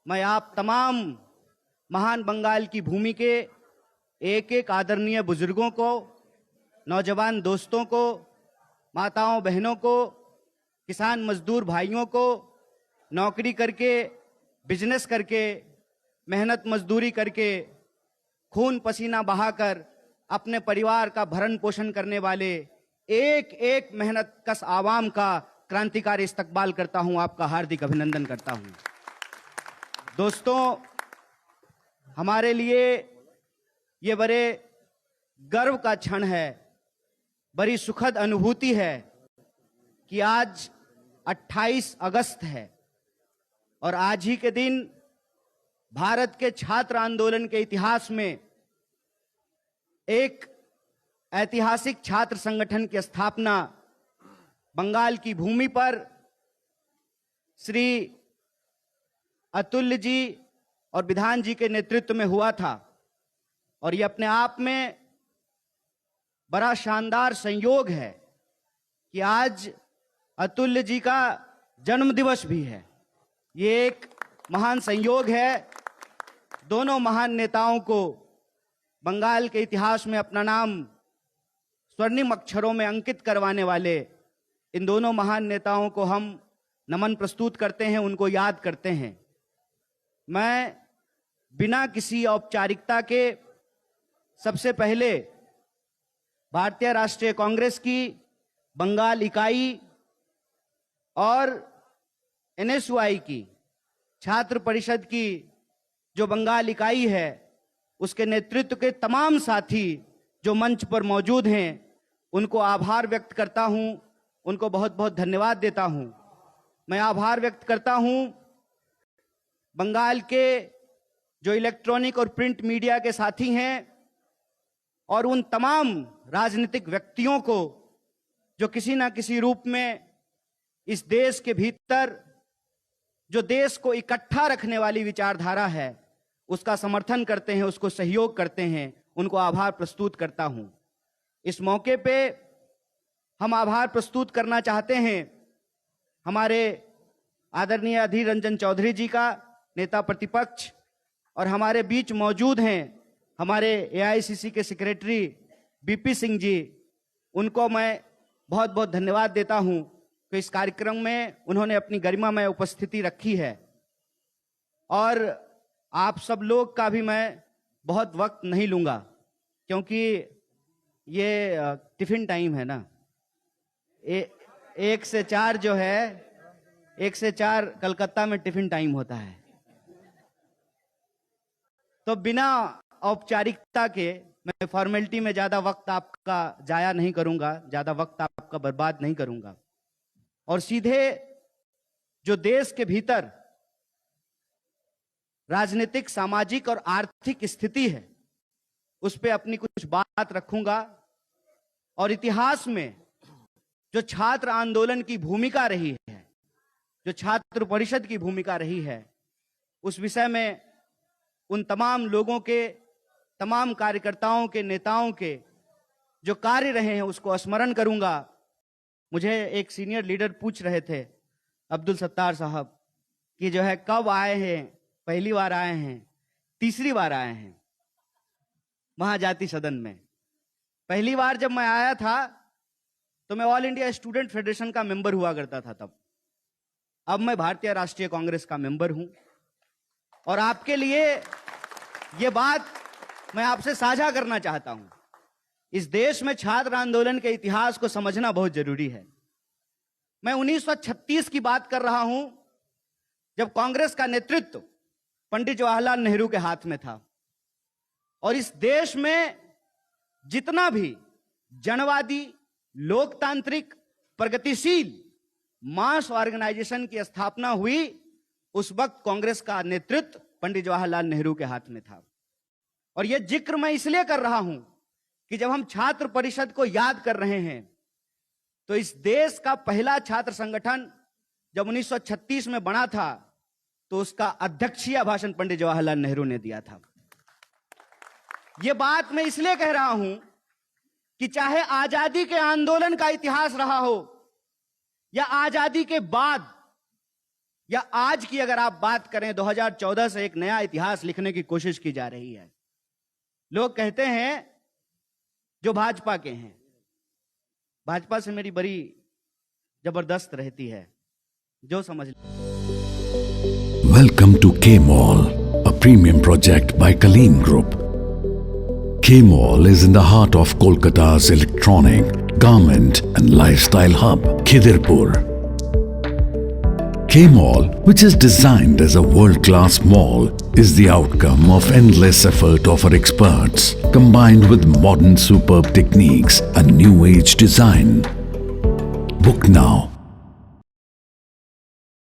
मैं आप तमाम महान बंगाल की भूमि के एक एक आदरणीय बुजुर्गों को, नौजवान दोस्तों को, माताओं बहनों को, किसान मजदूर भाइयों को, नौकरी करके, बिजनेस करके, मेहनत मजदूरी करके, खून पसीना बहाकर अपने परिवार का भरण पोषण करने वाले एक एक मेहनत कश आवाम का क्रांतिकारी इस्तकबाल करता हूं, आपका हार्दिक अभिनंदन करता हूं। दोस्तों, हमारे लिए ये बड़े गर्व का क्षण है, बड़ी सुखद अनुभूति है कि आज 28 अगस्त है और आज ही के दिन भारत के छात्र आंदोलन के इतिहास में एक ऐतिहासिक छात्र संगठन की स्थापना बंगाल की भूमि पर श्री अतुल्य जी और विधान जी के नेतृत्व में हुआ था। और ये अपने आप में बड़ा शानदार संयोग है कि आज अतुल्य जी का जन्म दिवस भी है। ये एक महान संयोग है। दोनों महान नेताओं को बंगाल के इतिहास में अपना नाम स्वर्णिम अक्षरों में अंकित करवाने वाले इन दोनों महान नेताओं को हम नमन प्रस्तुत करते हैं, उनको याद करते हैं। मैं बिना किसी औपचारिकता के सबसे पहले भारतीय राष्ट्रीय कांग्रेस की बंगाल इकाई और एनएसयूआई की छात्र परिषद की जो बंगाल इकाई है, उसके नेतृत्व के तमाम साथी जो मंच पर मौजूद हैं, उनको आभार व्यक्त करता हूं, उनको बहुत बहुत धन्यवाद देता हूं। मैं आभार व्यक्त करता हूं बंगाल के जो इलेक्ट्रॉनिक और प्रिंट मीडिया के साथी हैं और उन तमाम राजनीतिक व्यक्तियों को जो किसी ना किसी रूप में इस देश के भीतर जो देश को इकट्ठा रखने वाली विचारधारा है उसका समर्थन करते हैं, उसको सहयोग करते हैं, उनको आभार प्रस्तुत करता हूं। इस मौके पे हम आभार प्रस्तुत करना चाहते हैं हमारे आदरणीय अधीर रंजन चौधरी जी का, नेता प्रतिपक्ष, और हमारे बीच मौजूद हैं हमारे एआईसीसी के सेक्रेटरी बीपी सिंह जी। उनको मैं बहुत बहुत धन्यवाद देता हूं कि इस कार्यक्रम में उन्होंने अपनी गरिमामय उपस्थिति रखी है। और आप सब लोग का भी मैं बहुत वक्त नहीं लूंगा क्योंकि ये टिफिन टाइम है ना। 1 से 4 जो है, 1 से 4 कलकत्ता में टिफिन टाइम होता है। तो बिना औपचारिकता के मैं फॉर्मेलिटी में ज्यादा वक्त आपका जाया नहीं करूंगा, ज्यादा वक्त आपका बर्बाद नहीं करूंगा और सीधे जो देश के भीतर राजनीतिक, सामाजिक और आर्थिक स्थिति है उस पे अपनी कुछ बात रखूंगा और इतिहास में जो छात्र आंदोलन की भूमिका रही है, जो छात्र परिषद की भूमिका रही है, उस विषय में उन तमाम लोगों के, तमाम कार्यकर्ताओं के, नेताओं के जो कार्य रहे हैं उसको स्मरण करूंगा। मुझे एक सीनियर लीडर पूछ रहे थे, अब्दुल सत्तार साहब, कि जो है कब आए हैं, पहली बार आए हैं, तीसरी बार आए हैं महाजाति सदन में। पहली बार जब मैं आया था तो मैं ऑल इंडिया स्टूडेंट फेडरेशन का मेंबर हुआ करता था तब। अब मैं भारतीय राष्ट्रीय कांग्रेस का मेंबर हूं और आपके लिए यह बात मैं आपसे साझा करना चाहता हूं। इस देश में छात्र आंदोलन के इतिहास को समझना बहुत जरूरी है। मैं 1936 की बात कर रहा हूं जब कांग्रेस का नेतृत्व पंडित जवाहरलाल नेहरू के हाथ में था और इस देश में जितना भी जनवादी, लोकतांत्रिक, प्रगतिशील मास ऑर्गेनाइजेशन की स्थापना हुई, उस वक्त कांग्रेस का नेतृत्व पंडित जवाहरलाल नेहरू के हाथ में था। और यह जिक्र मैं इसलिए कर रहा हूं कि जब हम छात्र परिषद को याद कर रहे हैं तो इस देश का पहला छात्र संगठन जब 1936 में बना था तो उसका अध्यक्षीय भाषण पंडित जवाहरलाल नेहरू ने दिया था। यह बात मैं इसलिए कह रहा हूं कि चाहे आजादी के आंदोलन का इतिहास रहा हो या आजादी के बाद या आज की अगर आप बात करें 2014 से एक नया इतिहास लिखने की कोशिश की जा रही है। लोग कहते हैं जो भाजपा के हैं, भाजपा से मेरी बड़ी जबरदस्त रहती है, जो समझ। Welcome to K-Mall, a premium project by Kaleen Group. K-Mall is in the heart of Kolkata's electronic, garment and lifestyle hub, Khidirpur. K-Mall, which is designed as a world-class mall, is the outcome of endless effort of our experts, combined with modern superb techniques and new age design. Book now